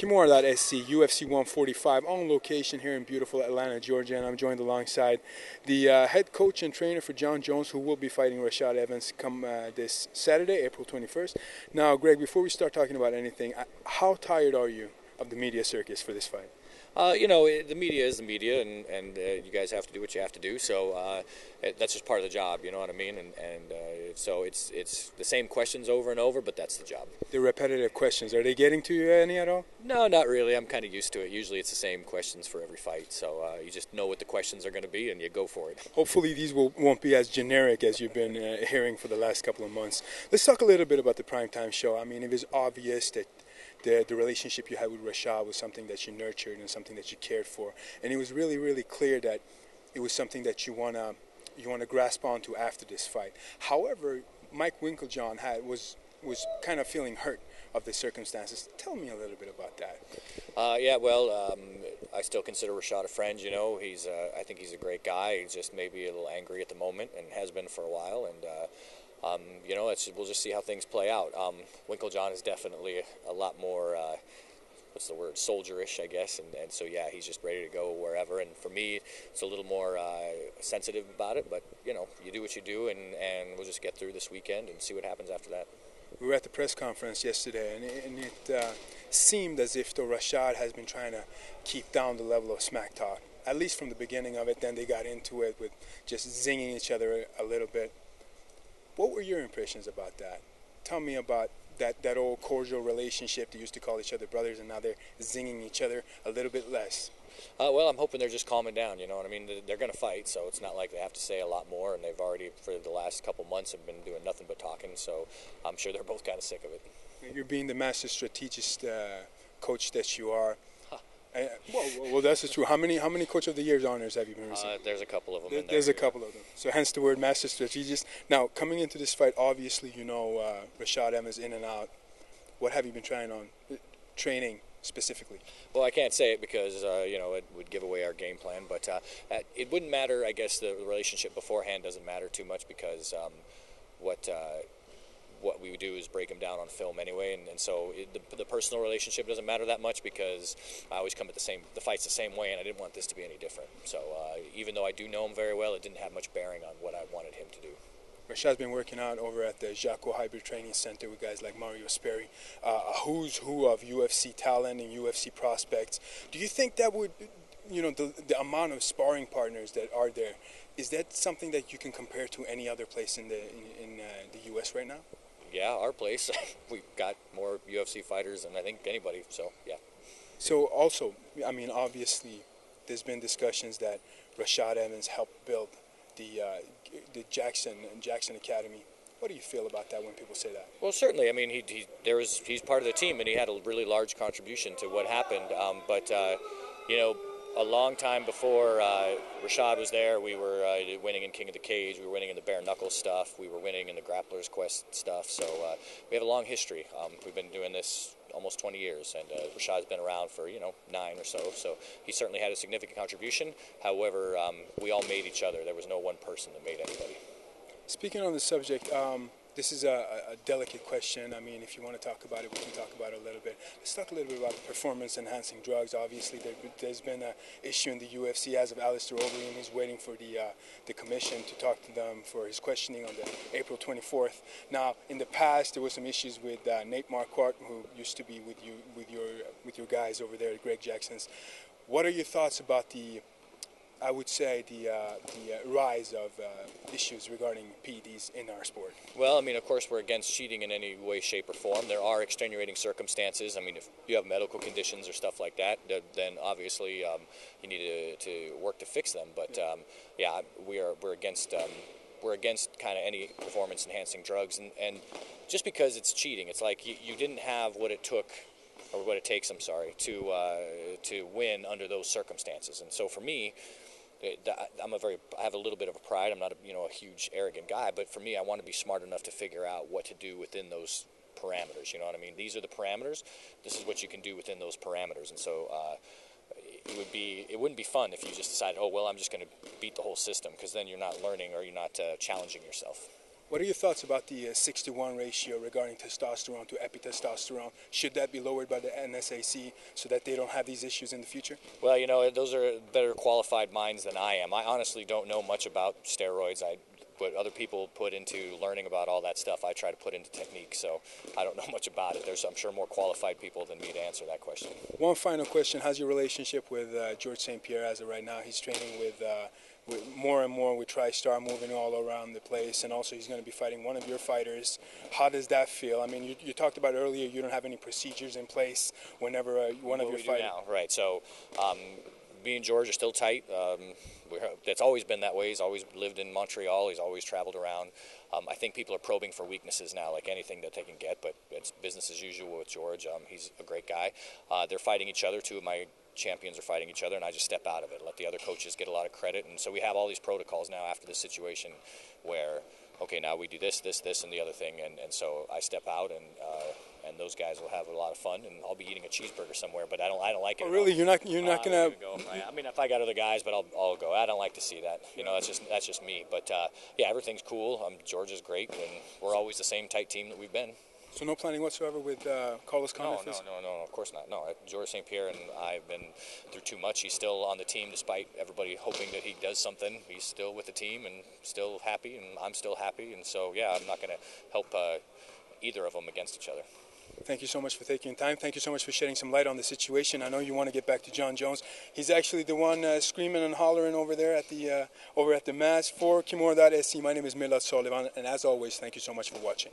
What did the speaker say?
Kimura.se, UFC 145, on location here in beautiful Atlanta, Georgia, and I'm joined alongside the head coach and trainer for John Jones, who will be fighting Rashad Evans come this Saturday, April 21st. Now, Greg, before we start talking about anything, how tired are you of the media circus for this fight? The media is the media, and you guys have to do what you have to do. So that's just part of the job. You know what I mean? So it's the same questions over and over, but that's the job. The repetitive questions, are they getting to you any at all? No, not really. I'm kind of used to it. Usually it's the same questions for every fight. So you just know what the questions are going to be, and you go for it. Hopefully these won't be as generic as you've been hearing for the last couple of months. Let's talk a little bit about the primetime show. I mean, it was obvious that the relationship you had with Rashad was something that you nurtured and something that you cared for, and it was really, really clear that it was something that you wanna grasp onto after this fight. However, Mike Winkeljohn was kind of feeling hurt of the circumstances. Tell me a little bit about that. I still consider Rashad a friend. You know, I think he's a great guy. He's just maybe a little angry at the moment and has been for a while, and we'll just see how things play out. Winkeljohn is definitely a lot more, soldierish, I guess, and so, yeah, he's just ready to go wherever, and for me, it's a little more sensitive about it, but, you do what you do, and we'll just get through this weekend and see what happens after that. We were at the press conference yesterday, and it seemed as if though Rashad has been trying to keep down the level of smack talk, at least from the beginning of it. Then they got into it with just zinging each other a little bit. What were your impressions about that? Tell me about that old cordial relationship. They used to call each other brothers, and now they're zinging each other a little bit less. I'm hoping they're just calming down, you know what I mean? They're going to fight, so it's not like they have to say a lot more, and they've already, for the last couple months, have been doing nothing but talking, so I'm sure they're both kind of sick of it. You're being the master strategist coach that you are. Huh. Well, that's true. How many Coach of the Year's honors have you been receiving? There's a couple of them in there. There's a couple of them. So hence the word master strategist. Now, coming into this fight, obviously you know Rashad Evans in and out. What have you been trying on training specifically? Well, I can't say it because, it would give away our game plan, but it wouldn't matter. I guess the relationship beforehand doesn't matter too much because what we would do is break him down on film anyway, and so the personal relationship doesn't matter that much because I always come at the fights the same way, and I didn't want this to be any different. So even though I do know him very well, it didn't have much bearing on what I wanted him to do. Rashad's been working out over at the Jaco Hybrid Training Center with guys like Mario Sperry, a who's who of UFC talent and UFC prospects. Do you think that would, the amount of sparring partners that are there, is that something that you can compare to any other place in the U.S. right now? Yeah, our place. We've got more UFC fighters than I think anybody, so yeah. So also, I mean, obviously, there's been discussions that Rashad Evans helped build the Jackson Academy. What do you feel about that when people say that? Well, certainly. I mean, he's part of the team, and he had a really large contribution to what happened. A long time before Rashad was there, we were winning in King of the Cage, we were winning in the bare knuckle stuff, we were winning in the Grappler's Quest stuff. So we have a long history. We've been doing this almost 20 years, and Rashad's been around for 9 or so. So he certainly had a significant contribution. However, we all made each other. There was no one person that made anybody. Speaking on the subject, this is a delicate question. I mean, if you want to talk about it, we can talk about it a little bit. Let's talk a little bit about performance-enhancing drugs. Obviously, there's been an issue in the UFC as of Alistair Overeem. He's waiting for the commission to talk to them for his questioning on the April 24th. Now, in the past, there were some issues with Nate Marquardt, who used to be with your guys over there at Greg Jackson's. What are your thoughts about the rise of issues regarding PEDs in our sport? Well, I mean, of course, we're against cheating in any way, shape, or form. There are extenuating circumstances. I mean, if you have medical conditions or stuff like that, then obviously you need to work to fix them. But we're against kind of any performance-enhancing drugs, and just because it's cheating, it's like you didn't have what it took. Or what it takes, to win under those circumstances. And so for me, I have a little bit of a pride. I'm not a huge arrogant guy, but for me, I want to be smart enough to figure out what to do within those parameters. You know what I mean? These are the parameters. This is what you can do within those parameters. And so it wouldn't be fun if you just decided, oh well, I'm just going to beat the whole system, because then you're not learning or you're not challenging yourself. What are your thoughts about the 6-to-1 ratio regarding testosterone to epitestosterone? Should that be lowered by the NSAC so that they don't have these issues in the future? Well, those are better qualified minds than I am. I honestly don't know much about steroids. What other people put into learning about all that stuff, I try to put into technique, so I don't know much about it. There's, I'm sure, more qualified people than me to answer that question. One final question. How's your relationship with George St. Pierre as of right now? He's training with more and more with TriStar, moving all around the place, and also he's going to be fighting one of your fighters. How does that feel? I mean, you talked about earlier you don't have any procedures in place whenever one of your fighters... now, right, so me and George are still tight. It's always been that way. He's always lived in Montreal. He's always traveled around. I think people are probing for weaknesses now, like anything that they can get, but it's business as usual with George. He's a great guy. They're fighting each other. Two of my champions are fighting each other, and I just step out of it, let the other coaches get a lot of credit. And so we have all these protocols now after this situation where, okay, now we do this, and the other thing, and so I step out, and those guys will have a lot of fun, and I'll be eating a cheeseburger somewhere, but I don't like it. Oh, really? You're not gonna go. I mean, if I got other guys, but I'll go. I don't like to see that. That's just me. But yeah, everything's cool. George is great, and we're always the same tight team that we've been. So no planning whatsoever with Carlos Condit? No, of course not. No, George St. Pierre and I have been through too much. He's still on the team despite everybody hoping that he does something. He's still with the team and still happy, and I'm still happy. And so, yeah, I'm not going to help either of them against each other. Thank you so much for taking time. Thank you so much for shedding some light on the situation. I know you want to get back to John Jones. He's actually the one screaming and hollering over there at the mat. For Kimura.se, my name is Milad Sullivan, and as always, thank you so much for watching.